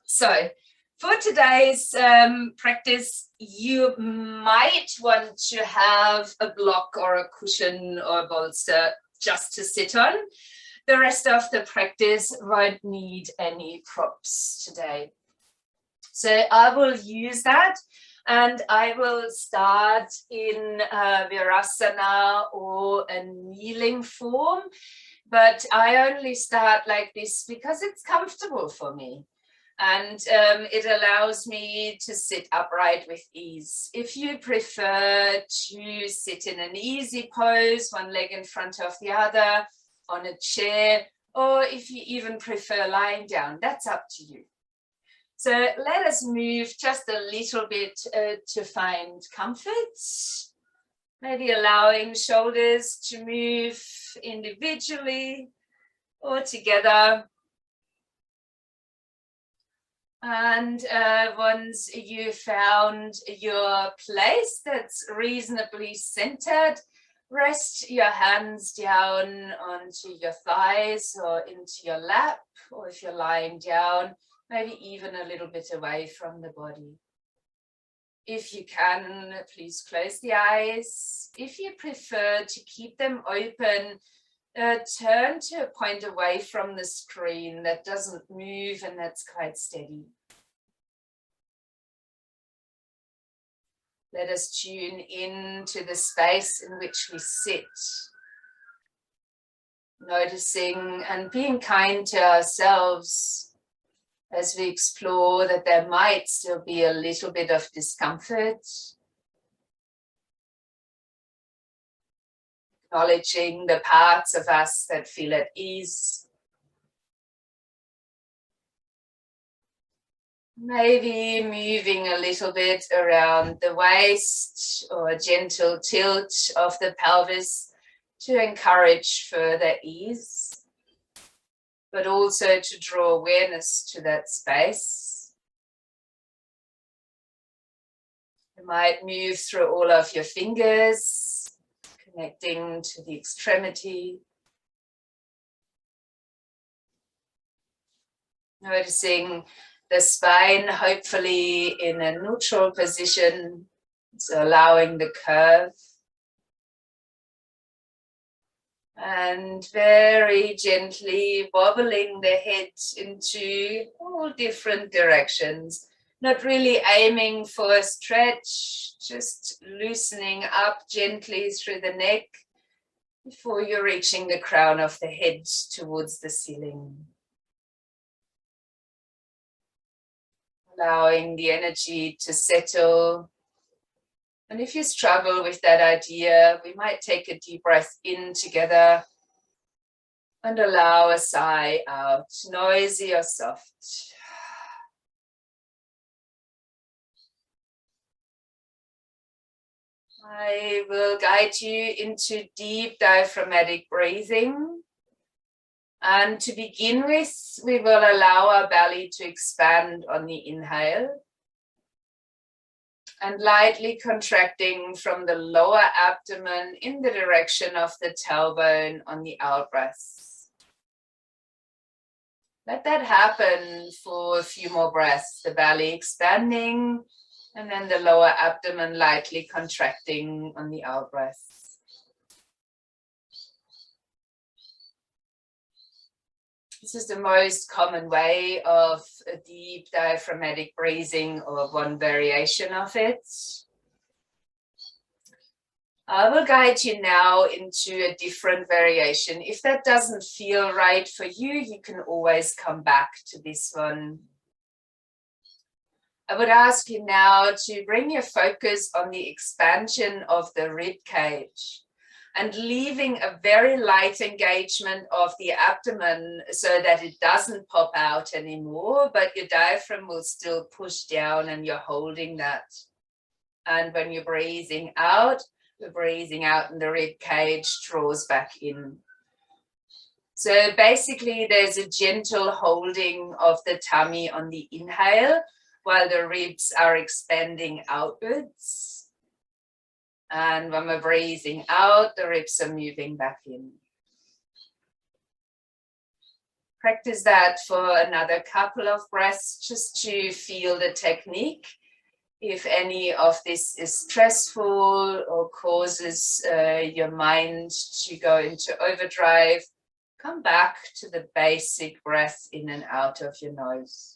So for today's practice, you might want to have a block or a cushion or a bolster just to sit on. The rest of the practice won't need any props today. So I will use that, and I will start in Virasana or a kneeling form, but I only start like this because it's comfortable for me. And it allows me to sit upright with ease. If you prefer to sit in an easy pose, one leg in front of the other, on a chair, or if you even prefer lying down, that's up to you. So let us move just a little bit to find comfort. Maybe allowing shoulders to move individually or together. And once you found your place that's reasonably centered, rest your hands down onto your thighs or into your lap, or if you're lying down, maybe even a little bit away from the body. If you can, please close the eyes. If you prefer to keep them open, turn to a point away from the screen that doesn't move and that's quite steady. Let us tune in to the space in which we sit, noticing and being kind to ourselves as we explore that there might still be a little bit of discomfort. Acknowledging the parts of us that feel at ease. Maybe moving a little bit around the waist or a gentle tilt of the pelvis to encourage further ease, but also to draw awareness to that space. You might move through all of your fingers, connecting to the extremity. Noticing the spine hopefully in a neutral position, so allowing the curve. And very gently wobbling the head into all different directions. Not really aiming for a stretch, just loosening up gently through the neck before you're reaching the crown of the head towards the ceiling. Allowing the energy to settle. And if you struggle with that idea, we might take a deep breath in together and allow a sigh out, noisy or soft. I will guide you into deep diaphragmatic breathing. And to begin with, we will allow our belly to expand on the inhale. And lightly contracting from the lower abdomen in the direction of the tailbone on the out breath. Let that happen for a few more breaths. The belly expanding and then the lower abdomen lightly contracting on the out breath. This is the most common way of a deep diaphragmatic breathing, or one variation of it. I will guide you now into a different variation. If that doesn't feel right for you, you can always come back to this one. I would ask you now to bring your focus on the expansion of the rib cage, and leaving a very light engagement of the abdomen so that it doesn't pop out anymore, but your diaphragm will still push down and you're holding that. And when you're breathing out and the rib cage draws back in. So basically there's a gentle holding of the tummy on the inhale while the ribs are expanding outwards. And when we're breathing out, the ribs are moving back in. Practice that for another couple of breaths just to feel the technique. If any of this is stressful or causes your mind to go into overdrive, come back to the basic breath in and out of your nose.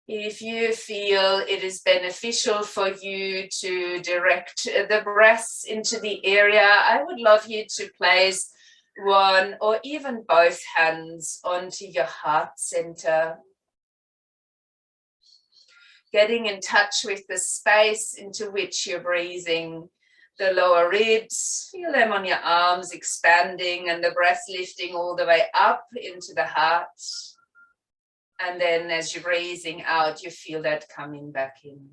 If you feel it is beneficial for you to direct the breaths into the area, I would love you to place one or even both hands onto your heart center. Getting in touch with the space into which you're breathing. The lower ribs, feel them on your arms expanding and the breath lifting all the way up into the heart. And then as you're breathing out, you feel that coming back in.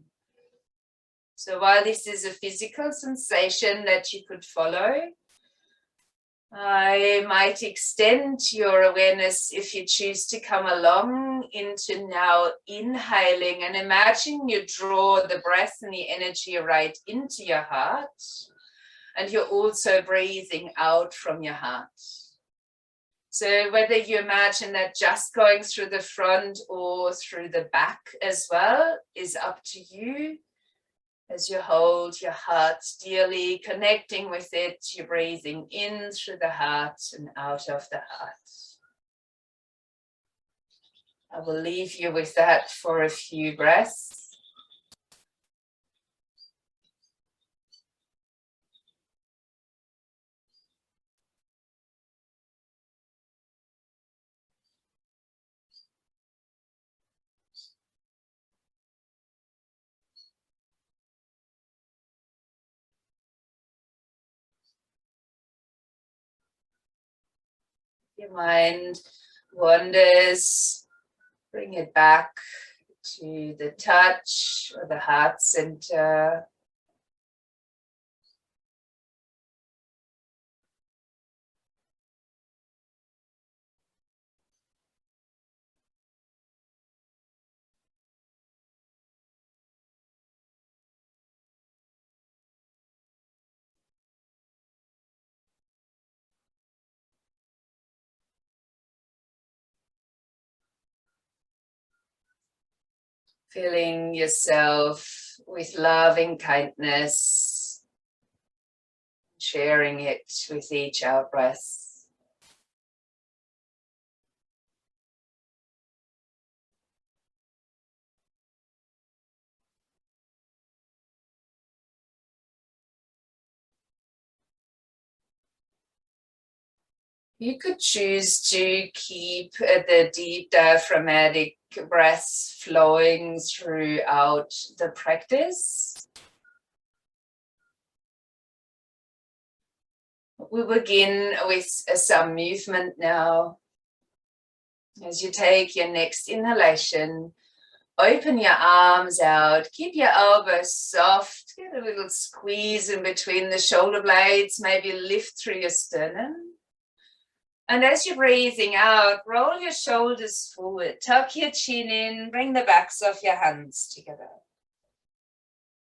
So while this is a physical sensation that you could follow, I might extend your awareness, if you choose to come along, into now inhaling, and imagine you draw the breath and the energy right into your heart, and you're also breathing out from your heart. So whether you imagine that just going through the front or through the back as well is up to you. As you hold your heart dearly, connecting with it, you're breathing in through the heart and out of the heart. I will leave you with that for a few breaths. Your mind wanders, bring it back to the touch or the heart center. Filling yourself with loving kindness, sharing it with each out breath. You could choose to keep the deep diaphragmatic breaths flowing throughout the practice. We'll begin with some movement now. As you take your next inhalation, open your arms out, keep your elbows soft, get a little squeeze in between the shoulder blades, maybe lift through your sternum. And as you're breathing out, roll your shoulders forward, tuck your chin in, bring the backs of your hands together.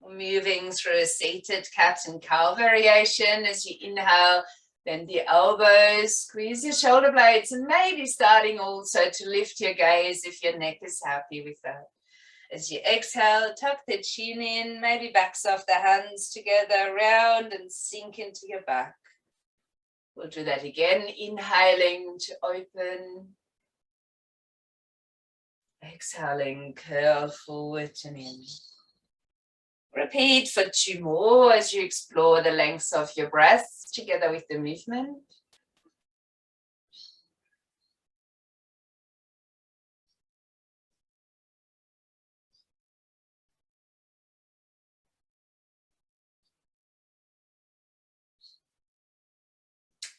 Moving through a seated cat and cow variation. As you inhale, bend the elbows, squeeze your shoulder blades, and maybe starting also to lift your gaze if your neck is happy with that. As you exhale, tuck the chin in, maybe backs of the hands together, round and sink into your back. We'll do that again, inhaling to open. Exhaling, curl forward and in. Repeat for 2 more as you explore the lengths of your breath together with the movement.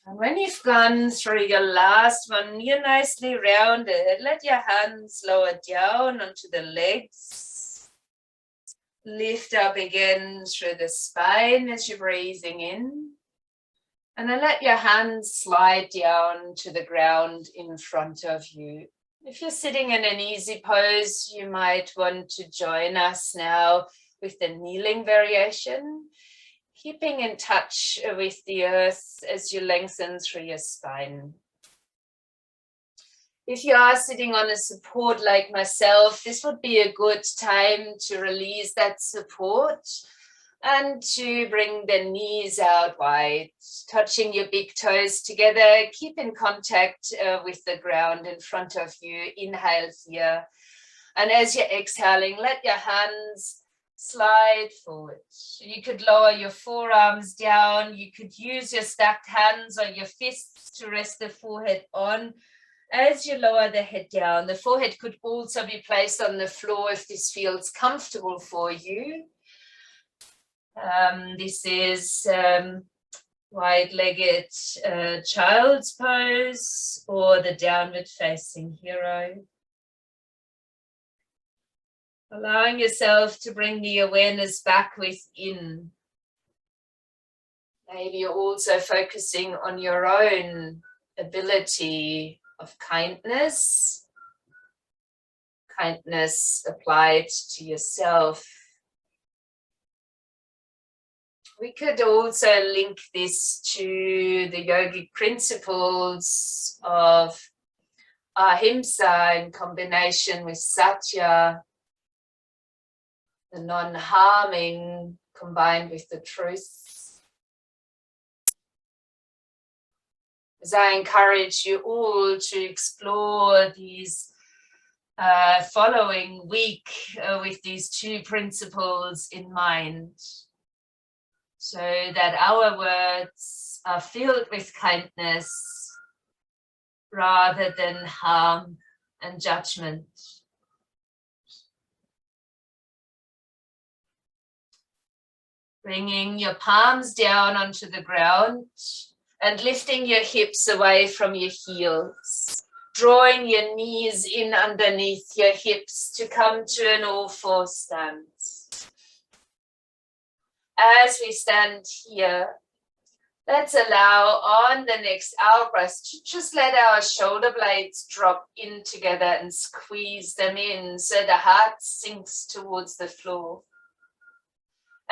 And when you've gone through your last one, you're nicely rounded. Let your hands lower down onto the legs. Lift up again through the spine as you're breathing in. And then let your hands slide down to the ground in front of you. If you're sitting in an easy pose, you might want to join us now with the kneeling variation. Keeping in touch with the earth as you lengthen through your spine. If you are sitting on a support like myself, this would be a good time to release that support and to bring the knees out wide, touching your big toes together. Keep in contact with the ground in front of you. Inhale here. And as you're exhaling, let your hands slide forward. You could lower your forearms down. You could use your stacked hands or your fists to rest the forehead on. As you lower the head down, the forehead could also be placed on the floor if this feels comfortable for you. This is wide-legged child's pose or the downward facing hero. Allowing yourself to bring the awareness back within. Maybe you're also focusing on your own ability of kindness. Kindness applied to yourself. We could also link this to the yogic principles of ahimsa in combination with satya, the non-harming combined with the truth. As I encourage you all to explore these following week with these two principles in mind, so that our words are filled with kindness rather than harm and judgment. Bringing your palms down onto the ground and lifting your hips away from your heels. Drawing your knees in underneath your hips to come to an all-four stance. As we stand here, let's allow on the next out-breath to just let our shoulder blades drop in together and squeeze them in so the heart sinks towards the floor.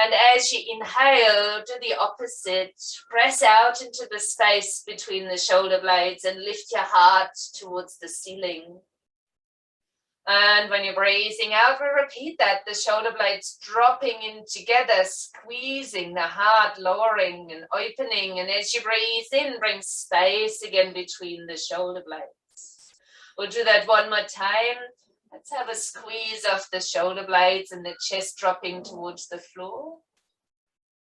And as you inhale, do the opposite. Press out into the space between the shoulder blades and lift your heart towards the ceiling. And when you're breathing out, we repeat that, the shoulder blades dropping in together, squeezing the heart, lowering and opening. And as you breathe in, bring space again between the shoulder blades. We'll do that one more time. Let's have a squeeze of the shoulder blades and the chest dropping towards the floor.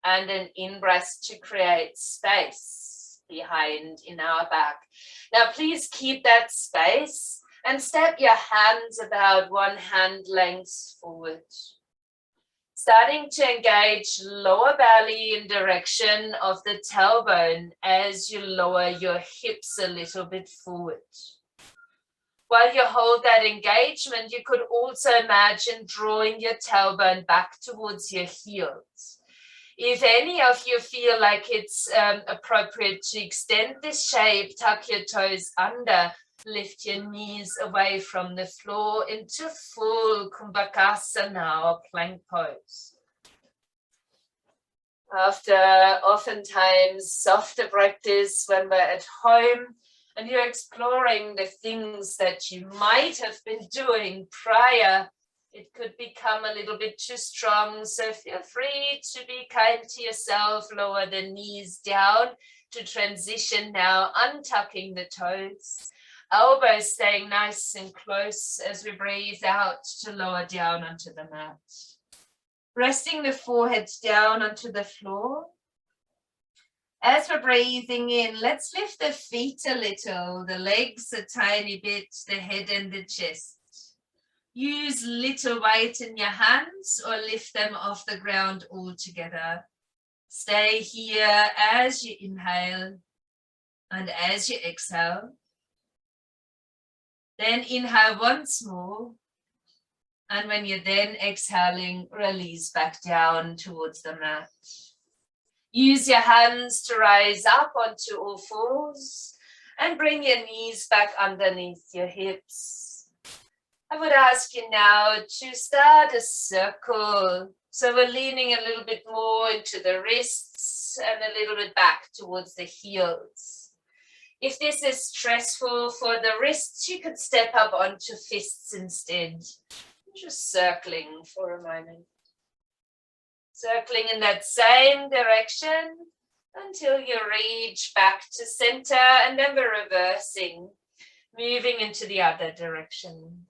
And an in-breath to create space behind in our back. Now, please keep that space. And step your hands about 1 hand length forward. Starting to engage lower belly in direction of the tailbone as you lower your hips a little bit forward. While you hold that engagement, you could also imagine drawing your tailbone back towards your heels. If any of you feel like it's appropriate to extend this shape, tuck your toes under. Lift your knees away from the floor into full Kumbhakasana or plank pose. After oftentimes softer practice when we're at home and you're exploring the things that you might have been doing prior, it could become a little bit too strong. So feel free to be kind to yourself, lower the knees down to transition now, untucking the toes. Elbows staying nice and close as we breathe out to lower down onto the mat. Resting the forehead down onto the floor. As we're breathing in, let's lift the feet a little, the legs a tiny bit, the head and the chest. Use little weight in your hands or lift them off the ground altogether. Stay here as you inhale and as you exhale. Then inhale once more. And when you're then exhaling, release back down towards the mat. Use your hands to rise up onto all fours and bring your knees back underneath your hips. I would ask you now to start a circle So we're leaning a little bit more into the wrists and a little bit back towards the heels. If this is stressful for the wrists, you could step up onto fists instead. Just circling for a moment. Circling in that same direction until you reach back to center, and then we're reversing, moving into the other direction.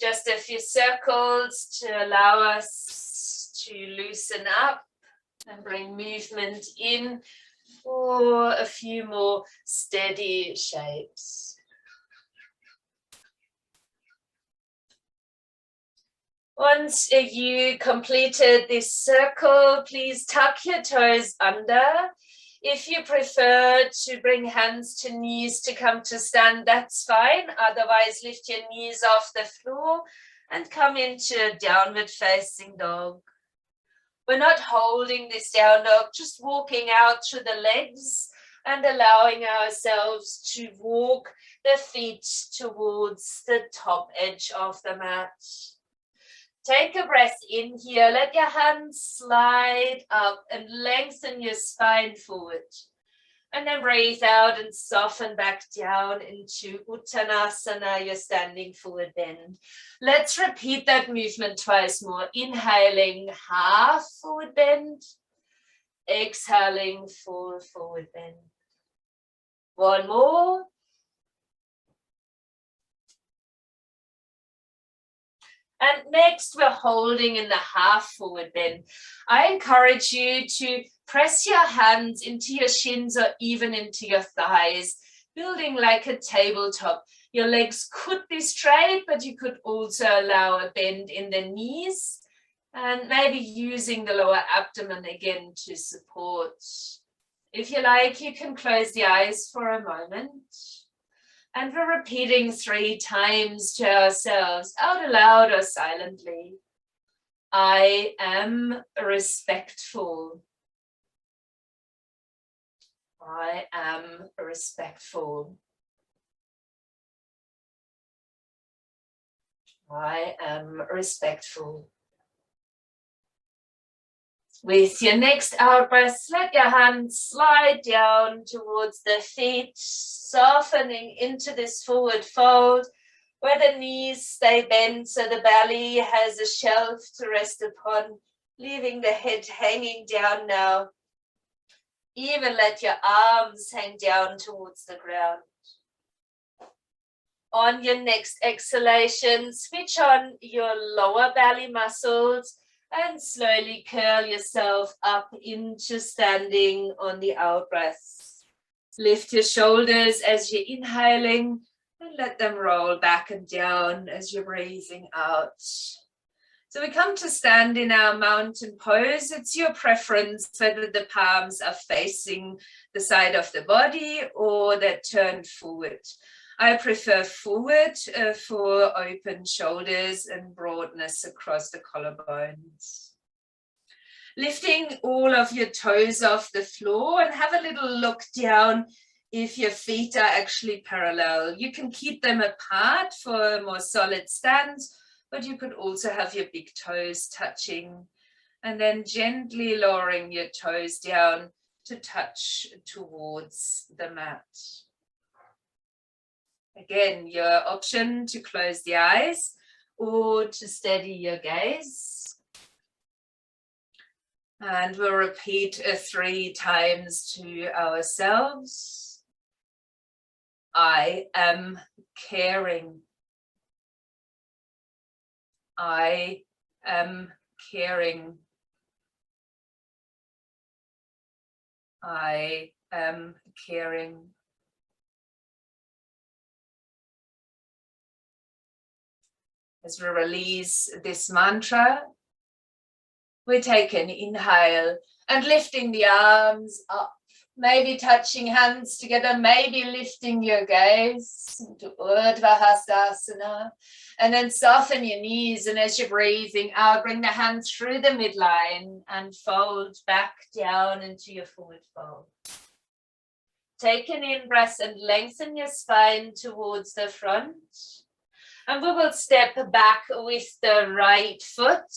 Just a few circles to allow us to loosen up and bring movement in for a few more steady shapes. Once you completed this circle, please tuck your toes under. If you prefer to bring hands to knees to come to stand, that's fine. Otherwise, lift your knees off the floor and come into downward facing dog. We're not holding this down dog, just walking out through the legs and allowing ourselves to walk the feet towards the top edge of the mat. Take a breath in here. Let your hands slide up and lengthen your spine forward. And then breathe out and soften back down into Uttanasana, your standing forward bend. Let's repeat that movement twice more. Inhaling, half forward bend. Exhaling, full forward bend. One more. And next, we're holding in the half forward bend. I encourage you to press your hands into your shins or even into your thighs, building like a tabletop. Your legs could be straight, but you could also allow a bend in the knees and maybe using the lower abdomen again to support. If you like, you can close the eyes for a moment. And we're repeating 3 times to ourselves, out loud or silently. I am respectful. I am respectful. I am respectful. With your next out breath, let your hands slide down towards the feet, softening into this forward fold where the knees stay bent so the belly has a shelf to rest upon, leaving the head hanging down now. Even let your arms hang down towards the ground. On your next exhalation, switch on your lower belly muscles and slowly curl yourself up into standing on the out breath. Lift your shoulders as you're inhaling and let them roll back and down as you're breathing out. So we come to stand in our mountain pose. It's your preference whether the palms are facing the side of the body or they're turned forward. I prefer forward for open shoulders and broadness across the collarbones. Lifting all of your toes off the floor and have a little look down if your feet are actually parallel. You can keep them apart for a more solid stance, but you could also have your big toes touching and then gently lowering your toes down to touch towards the mat. Again, your option to close the eyes or to steady your gaze. And we'll repeat 3 times to ourselves. I am caring. I am caring. I am caring. As we release this mantra, we take an inhale and lifting the arms up, maybe touching hands together, maybe lifting your gaze into Virasana, and then soften your knees. And as you're breathing out, bring the hands through the midline and fold back down into your forward fold. Take an in-breath and lengthen your spine towards the front. And we will step back with the right foot,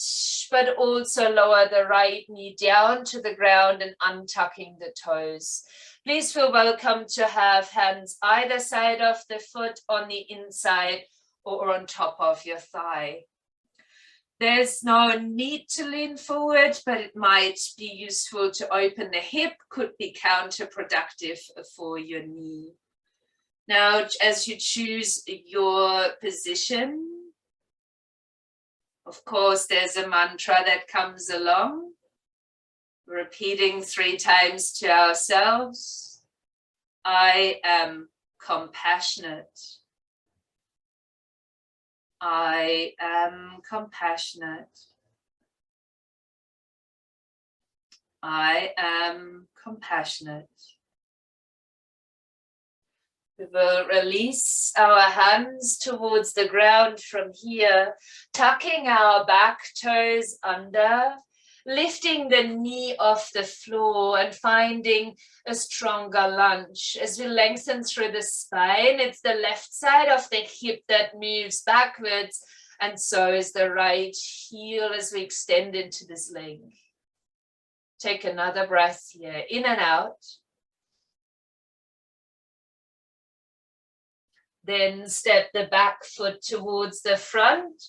but also lower the right knee down to the ground and untucking the toes. Please feel welcome to have hands either side of the foot, on the inside or on top of your thigh. There's no need to lean forward, but it might be useful to open the hip, could be counterproductive for your knee. Now, as you choose your position, of course, there's a mantra that comes along, repeating 3 times to ourselves. I am compassionate. I am compassionate. I am compassionate. We will release our hands towards the ground from here, tucking our back toes under, lifting the knee off the floor and finding a stronger lunge. As we lengthen through the spine, it's the left side of the hip that moves backwards, and so is the right heel as we extend into this leg. Take another breath here, in and out. Then step the back foot towards the front.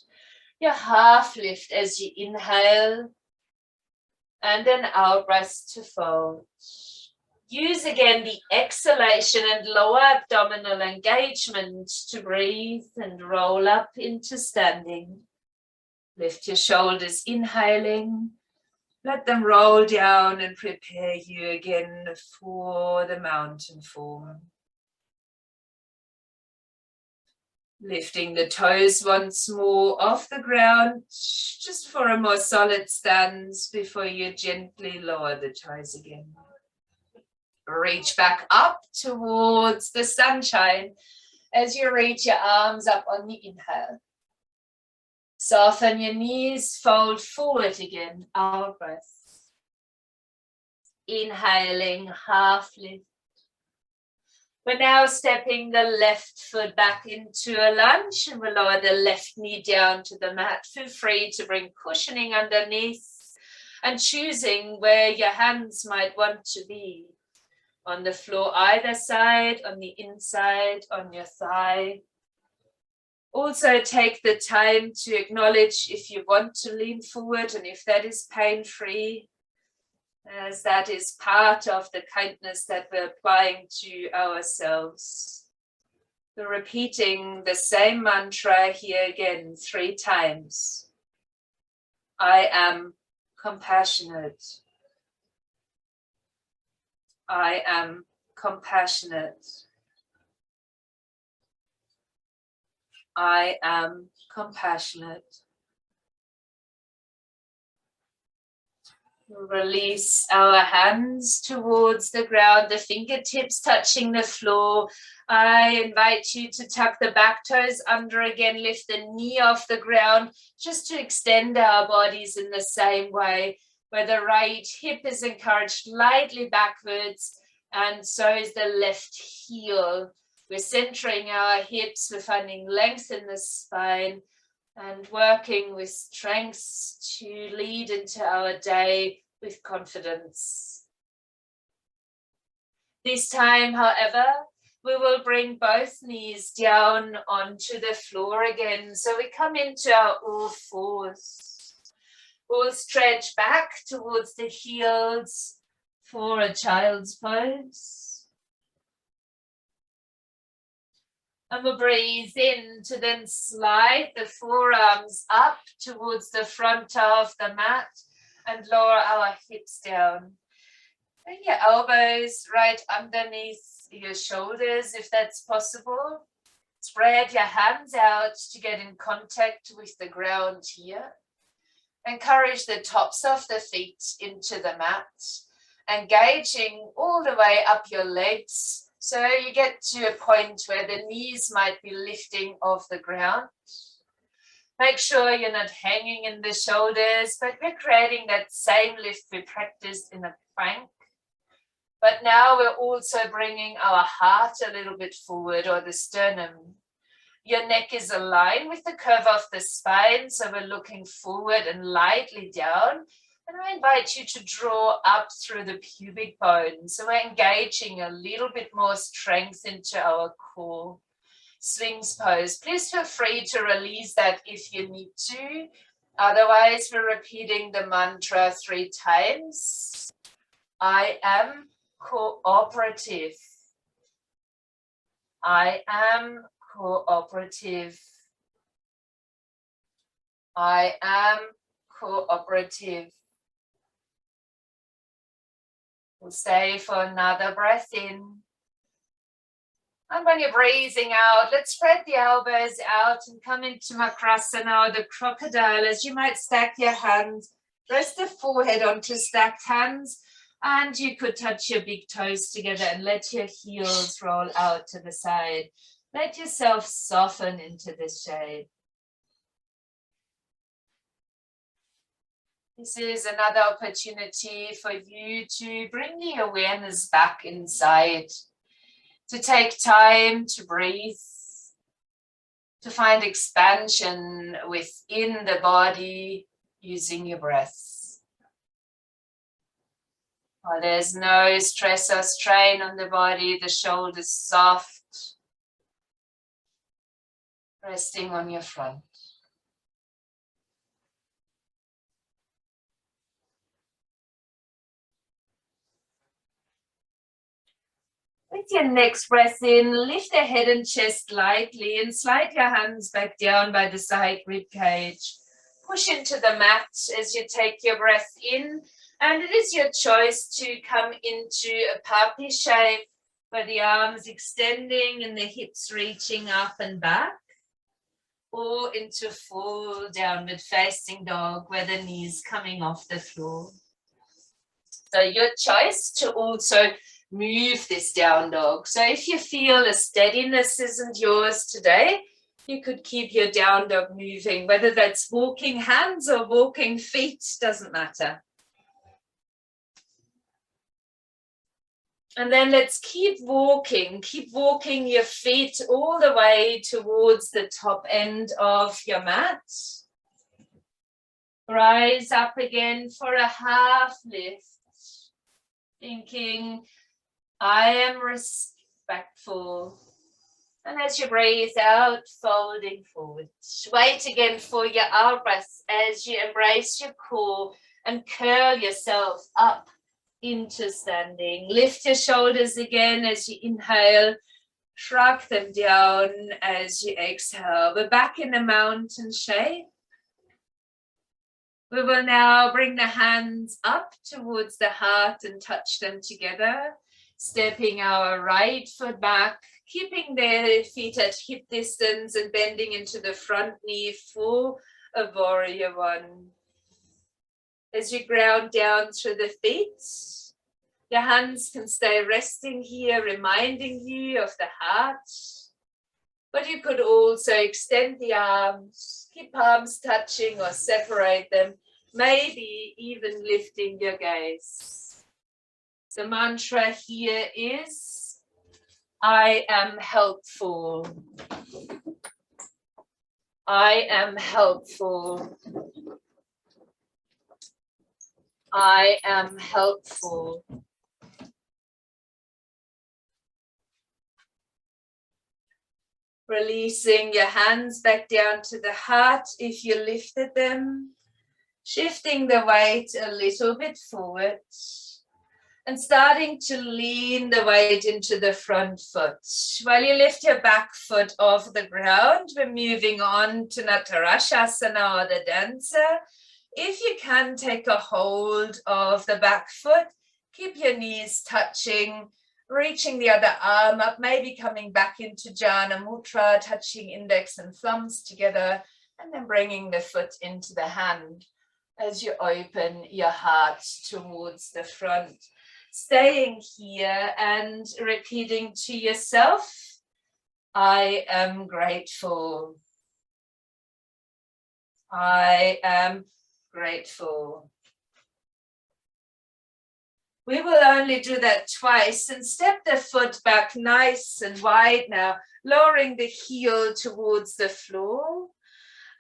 Your half lift as you inhale, and then out breath to fold. Use again the exhalation and lower abdominal engagement to breathe and roll up into standing. Lift your shoulders, inhaling. Let them roll down and prepare you again for the mountain form. Lifting the toes once more off the ground, just for a more solid stance before you gently lower the toes again. Reach back up towards the sunshine as you reach your arms up on the inhale. Soften your knees, fold forward again, out breath. Inhaling, half lift. We're now stepping the left foot back into a lunge, and we'll lower the left knee down to the mat. Feel free to bring cushioning underneath and choosing where your hands might want to be. On the floor either side, on the inside, on your thigh. Also take the time to acknowledge if you want to lean forward and if that is pain-free, as that is part of the kindness that we're applying to ourselves. We're repeating the same mantra here again 3 times. I am compassionate. I am compassionate. I am compassionate. Release our hands towards the ground, the fingertips touching the floor. I invite you to tuck the back toes under again, lift the knee off the ground, just to extend our bodies in the same way, where the right hip is encouraged lightly backwards, and so is the left heel. We're centering our hips, we're finding length in the spine, and working with strengths to lead into our day with confidence. This time, however, we will bring both knees down onto the floor again. So we come into our all fours. We'll stretch back towards the heels for a child's pose. And we'll breathe in to then slide the forearms up towards the front of the mat and lower our hips down. Bring your elbows right underneath your shoulders if that's possible. Spread your hands out to get in contact with the ground here. Encourage the tops of the feet into the mat, engaging all the way up your legs. So you get to a point where the knees might be lifting off the ground. Make sure you're not hanging in the shoulders, but we're creating that same lift we practiced in a plank. But now we're also bringing our heart a little bit forward, or the sternum. Your neck is aligned with the curve of the spine, so we're looking forward and lightly down. And I invite you to draw up through the pubic bone. So we're engaging a little bit more strength into our core. Sphinx pose. Please feel free to release that if you need to. Otherwise, we're repeating the mantra 3 times. I am cooperative. I am cooperative. I am cooperative. We'll stay for another breath in. And when you're breathing out, let's spread the elbows out and come into Virasana, or the crocodile, as you might stack your hands. Rest the forehead onto stacked hands, and you could touch your big toes together and let your heels roll out to the side. Let yourself soften into this shape. This is another opportunity for you to bring the awareness back inside, to take time to breathe, to find expansion within the body using your breath. While there's no stress or strain on the body, the shoulders soft, resting on your front. With your next breath in, lift the head and chest lightly and slide your hands back down by the side rib cage. Push into the mat as you take your breath in, and it is your choice to come into a puppy shape where the arms extending and the hips reaching up and back, or into full downward facing dog where the knees coming off the floor. So your choice to also move this down dog. So if you feel a steadiness isn't yours today, you could keep your down dog moving, whether that's walking hands or walking feet, doesn't matter. And then let's keep walking your feet all the way towards the top end of your mat. Rise up again for a half lift, thinking, I am respectful. And as you breathe out, folding forward. Wait again for your out breath as you embrace your core and curl yourself up into standing. Lift your shoulders again as you inhale. Shrug them down as you exhale. We're back in the mountain shape. We will now bring the hands up towards the heart and touch them together. Stepping our right foot back, keeping the feet at hip distance and bending into the front knee for a warrior one. As you ground down through the feet, your hands can stay resting here, reminding you of the heart. But you could also extend the arms, keep arms touching or separate them, maybe even lifting your gaze. The mantra here is, I am helpful. I am helpful. I am helpful. Releasing your hands back down to the heart if you lifted them. Shifting the weight a little bit forward. And starting to lean the weight into the front foot. While you lift your back foot off the ground, we're moving on to Natarashasana, or the dancer. If you can, take a hold of the back foot, keep your knees touching, reaching the other arm up, maybe coming back into Jhana Mudra, touching index and thumbs together, and then bringing the foot into the hand as you open your heart towards the front. Staying here and repeating to yourself, I am grateful. I am grateful. We will only do that twice, and step the foot back nice and wide now, lowering the heel towards the floor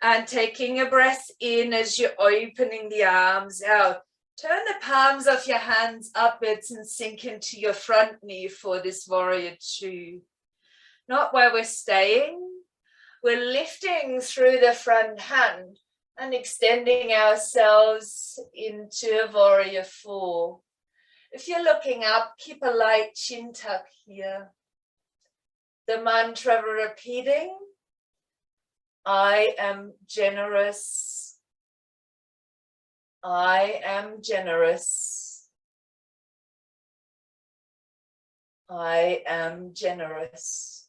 and taking a breath in as you're opening the arms out. Turn the palms of your hands upwards and sink into your front knee for this warrior two. Not where we're staying. We're lifting through the front hand and extending ourselves into warrior four. If you're looking up, keep a light chin tuck here. The mantra we're repeating, I am generous. I am generous. I am generous.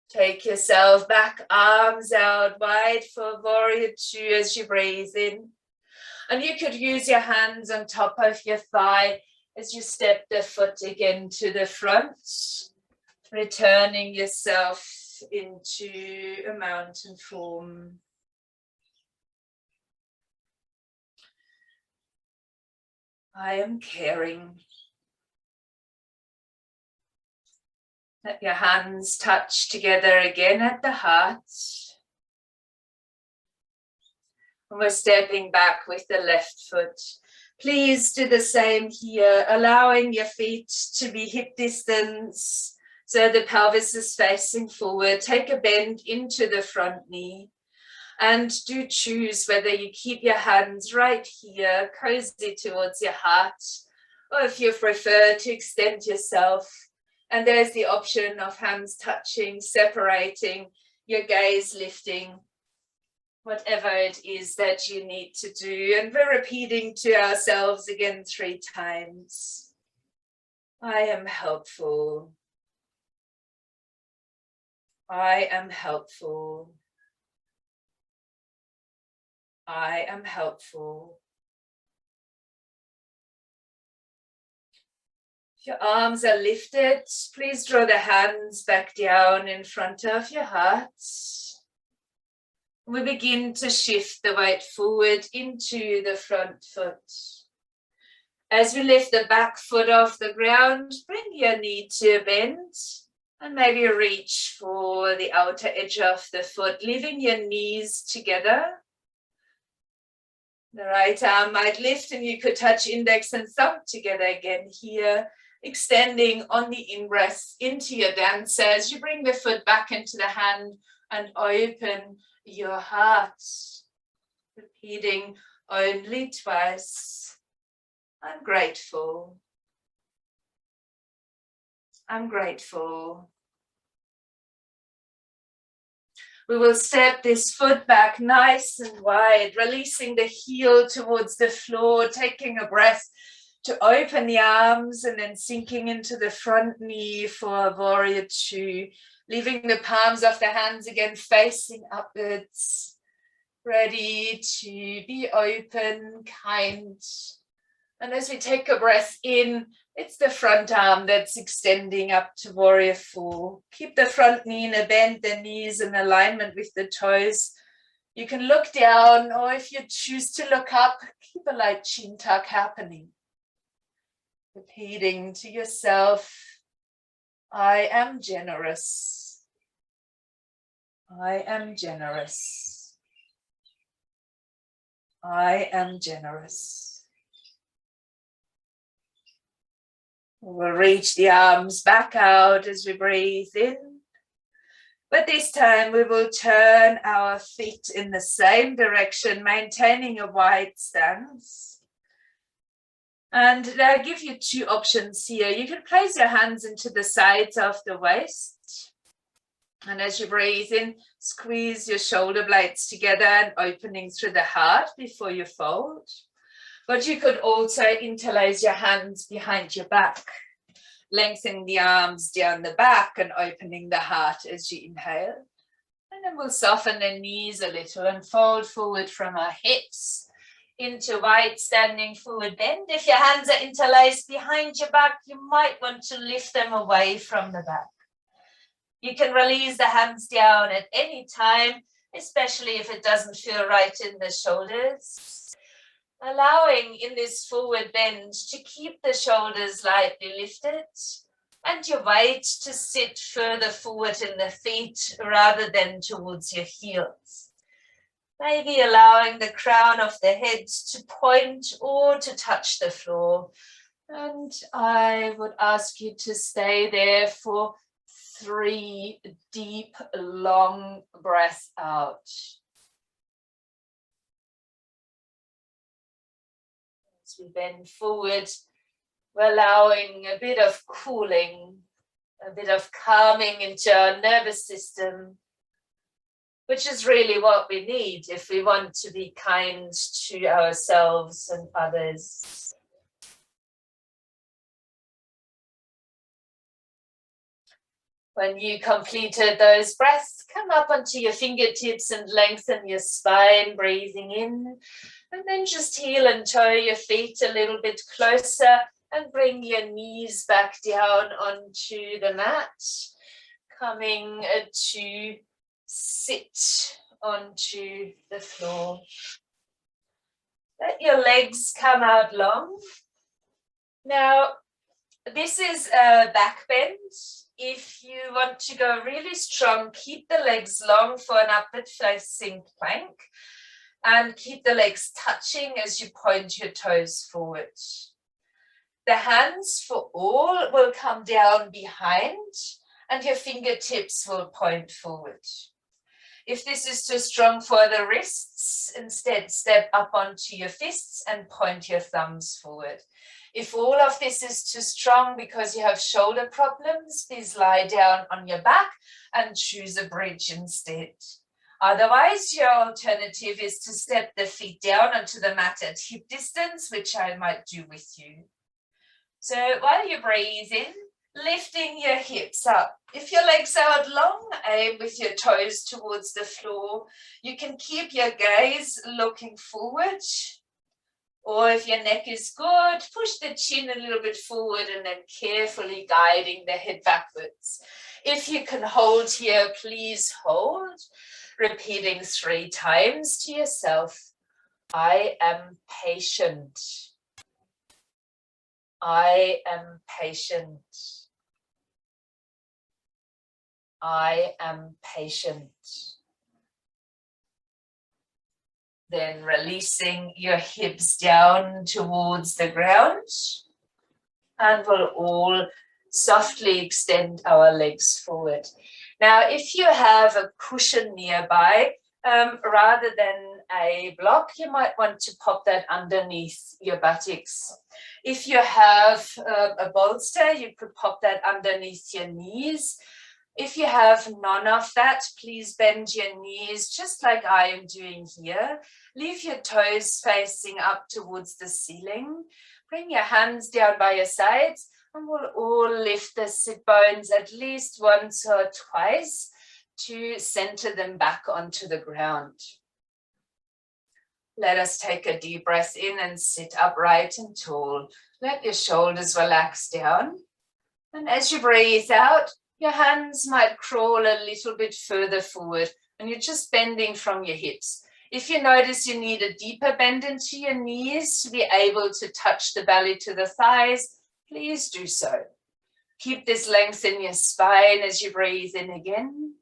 Take yourself back, arms out wide for warrior two as you breathe in. And you could use your hands on top of your thigh as you step the foot again to the front, returning yourself into a mountain form. I am caring. Let your hands touch together again at the heart. And we're stepping back with the left foot. Please do the same here, allowing your feet to be hip distance so the pelvis is facing forward. Take a bend into the front knee and do choose whether you keep your hands right here, cozy towards your heart, or if you prefer to extend yourself. And there's the option of hands touching, separating, your gaze lifting. Whatever it is that you need to do. And we're repeating to ourselves again 3 times. I am helpful. I am helpful. I am helpful. If your arms are lifted, please draw the hands back down in front of your heart. We begin to shift the weight forward into the front foot. As we lift the back foot off the ground, bring your knee to a bend and maybe reach for the outer edge of the foot, leaving your knees together. The right arm might lift and you could touch index and thumb together again here, extending on the in-breath into your dancer as you bring the foot back into the hand and open your heart, repeating only twice. I'm grateful. I'm grateful. We will step this foot back nice and wide, releasing the heel towards the floor, taking a breath to open the arms and then sinking into the front knee for warrior two. Leaving the palms of the hands again facing upwards, ready to be open, kind. And as we take a breath in, it's the front arm that's extending up to warrior four. Keep the front knee in a bend, the knees in alignment with the toes. You can look down, or if you choose to look up, keep a light chin tuck happening. Repeating to yourself, I am generous. I am generous. I am generous. We'll reach the arms back out as we breathe in. But this time we will turn our feet in the same direction, maintaining a wide stance. And I'll give you 2 options here. You can place your hands into the sides of the waist. And as you breathe in, squeeze your shoulder blades together and opening through the heart before you fold. But you could also interlace your hands behind your back, lengthening the arms down the back and opening the heart as you inhale. And then we'll soften the knees a little and fold forward from our hips into wide standing forward bend. If your hands are interlaced behind your back, you might want to lift them away from the back. You can release the hands down at any time, especially if it doesn't feel right in the shoulders. Allowing in this forward bend to keep the shoulders lightly lifted and your weight to sit further forward in the feet rather than towards your heels. Maybe allowing the crown of the head to point or to touch the floor. And I would ask you to stay there for 3 deep, long breaths out. As we bend forward, we're allowing a bit of cooling, a bit of calming into our nervous system, which is really what we need if we want to be kind to ourselves and others. When you completed those breaths, come up onto your fingertips and lengthen your spine, breathing in. And then just heel and toe your feet a little bit closer and bring your knees back down onto the mat. Coming to sit onto the floor. Let your legs come out long. Now, this is a back bend. If you want to go really strong, keep the legs long for an upward facing plank and keep the legs touching as you point your toes forward. The hands for all will come down behind and your fingertips will point forward. If this is too strong for the wrists, instead step up onto your fists and point your thumbs forward. If all of this is too strong because you have shoulder problems, please lie down on your back and choose a bridge instead. Otherwise, your alternative is to step the feet down onto the mat at hip distance, which I might do with you. So while you breathe in, lifting your hips up. If your legs are out long, aim with your toes towards the floor. You can keep your gaze looking forward. Or if your neck is good, push the chin a little bit forward and then carefully guiding the head backwards. If you can hold here, please hold. Repeating 3 times to yourself. I am patient. I am patient. I am patient. Then releasing your hips down towards the ground. And we'll all softly extend our legs forward. Now, if you have a cushion nearby, rather than a block, you might want to pop that underneath your buttocks. If you have a bolster, you could pop that underneath your knees. If you have none of that, please bend your knees just like I am doing here. Leave your toes facing up towards the ceiling. Bring your hands down by your sides and we'll all lift the sit bones at least once or twice to center them back onto the ground. Let us take a deep breath in and sit upright and tall. Let your shoulders relax down. And as you breathe out, your hands might crawl a little bit further forward and you're just bending from your hips. If you notice you need a deeper bend into your knees to be able to touch the belly to the thighs, please do so. Keep this length in your spine as you breathe in again.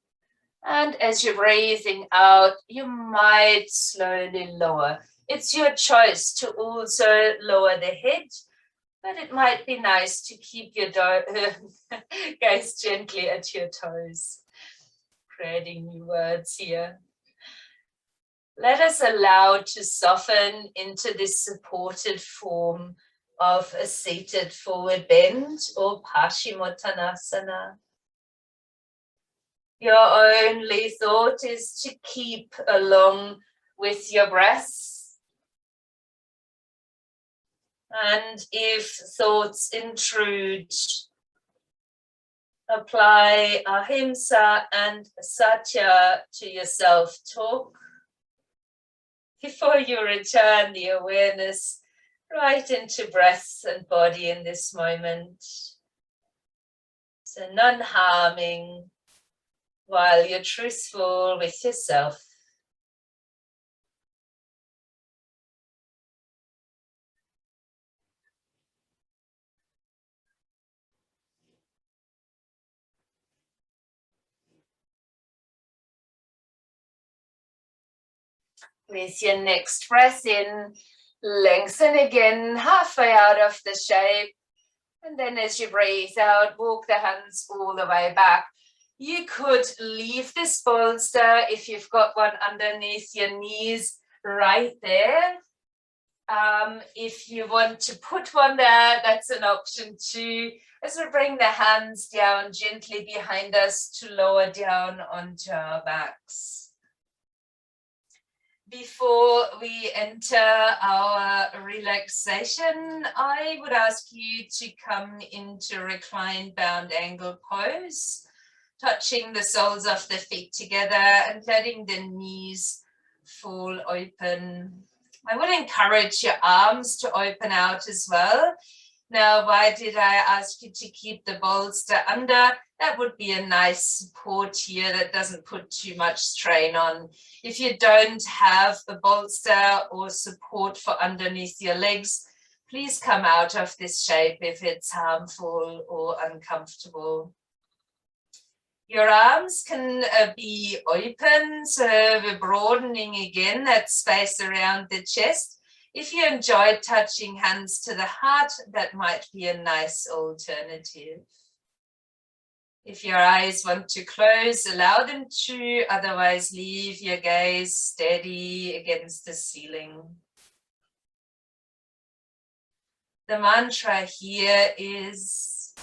And as you're breathing out, you might slowly lower. It's your choice to also lower the head, but it might be nice to keep your gaze gently at your toes. Creating new words here. Let us allow to soften into this supported form of a seated forward bend or Paschimottanasana. Your only thought is to keep along with your breath. And if thoughts intrude, apply ahimsa and satya to your self-talk. Before you return the awareness right into breath and body in this moment. So non-harming while you're truthful with yourself. With your next breath in, lengthen again, halfway out of the shape. And then as you breathe out, walk the hands all the way back. You could leave this bolster if you've got one underneath your knees right there. If you want to put one there, that's an option too. As we bring the hands down gently behind us to lower down onto our backs. Before we enter our relaxation, I would ask you to come into reclined bound angle pose, touching the soles of the feet together and letting the knees fall open. I would encourage your arms to open out as well. Now, why did I ask you to keep the bolster under? That would be a nice support here that doesn't put too much strain on. If you don't have a bolster or support for underneath your legs, please come out of this shape if it's harmful or uncomfortable. Your arms can be open, so we're broadening again that space around the chest. If you enjoy touching hands to the heart, that might be a nice alternative. If your eyes want to close, allow them to, otherwise leave your gaze steady against the ceiling. The mantra here is,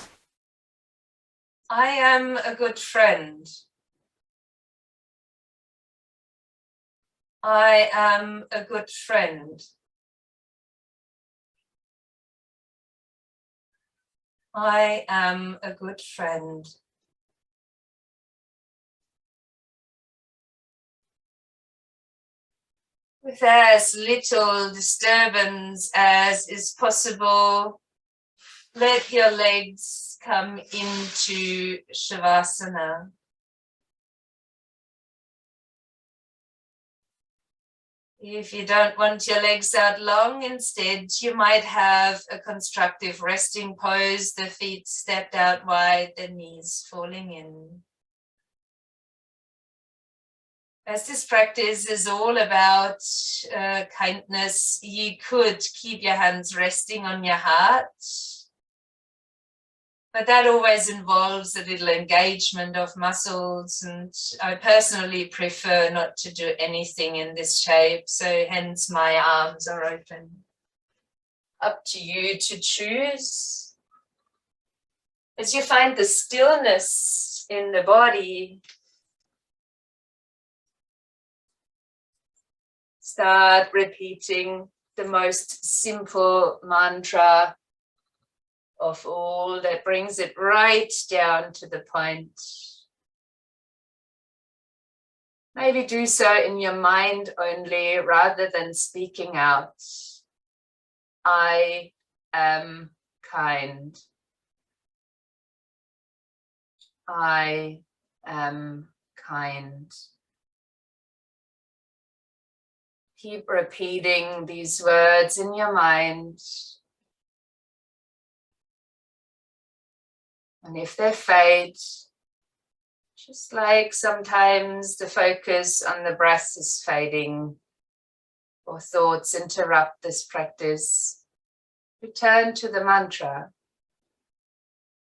I am a good friend. I am a good friend. I am a good friend. With as little disturbance as is possible, let your legs come into Shavasana. If you don't want your legs out long, instead, you might have a constructive resting pose, the feet stepped out wide, the knees falling in. As this practice is all about kindness, you could keep your hands resting on your heart, but that always involves a little engagement of muscles, and I personally prefer not to do anything in this shape, so hence my arms are open. Up to you to choose. As you find the stillness in the body, start repeating the most simple mantra of all that brings it right down to the point. Maybe do so in your mind only rather than speaking out. I am kind. I am kind. Keep repeating these words in your mind. And if they fade, just like sometimes the focus on the breath is fading or thoughts interrupt this practice, return to the mantra,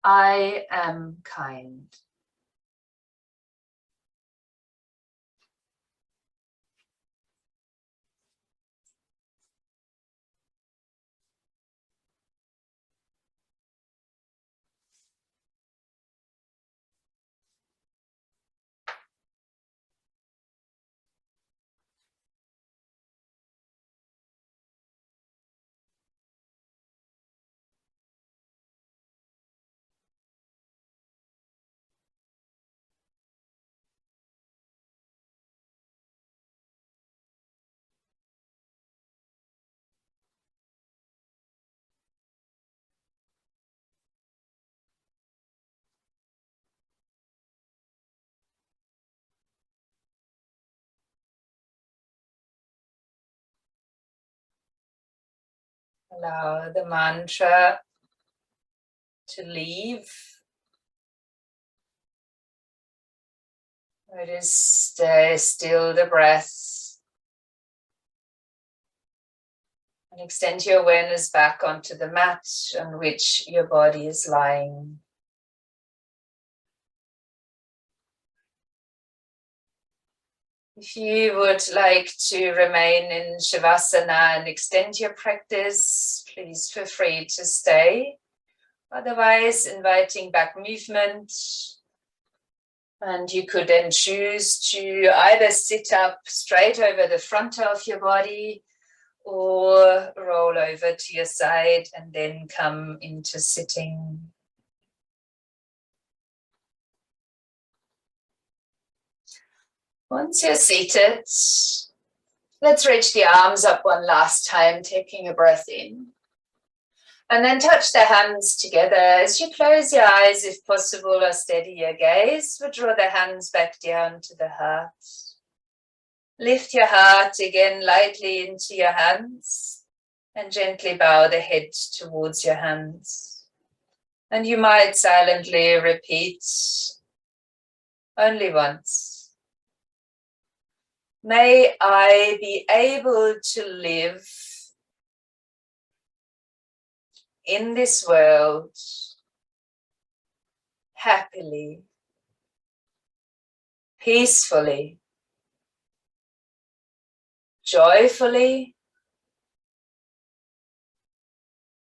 I am kind. Allow the mantra to leave. Notice stay still the breath. And extend your awareness back onto the mat on which your body is lying. If you would like to remain in Shavasana and extend your practice, please feel free to stay. Otherwise, inviting back movement. And you could then choose to either sit up straight over the front of your body or roll over to your side and then come into sitting. Once you're seated, let's reach the arms up one last time, taking a breath in. And then touch the hands together. As you close your eyes, if possible, or steady your gaze, we'll draw the hands back down to the heart. Lift your heart again lightly into your hands and gently bow the head towards your hands. And you might silently repeat only once. May I be able to live in this world happily, peacefully, joyfully,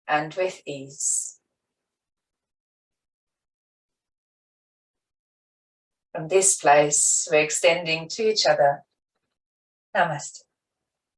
and with ease. From this place, we're extending to each other. Namaste.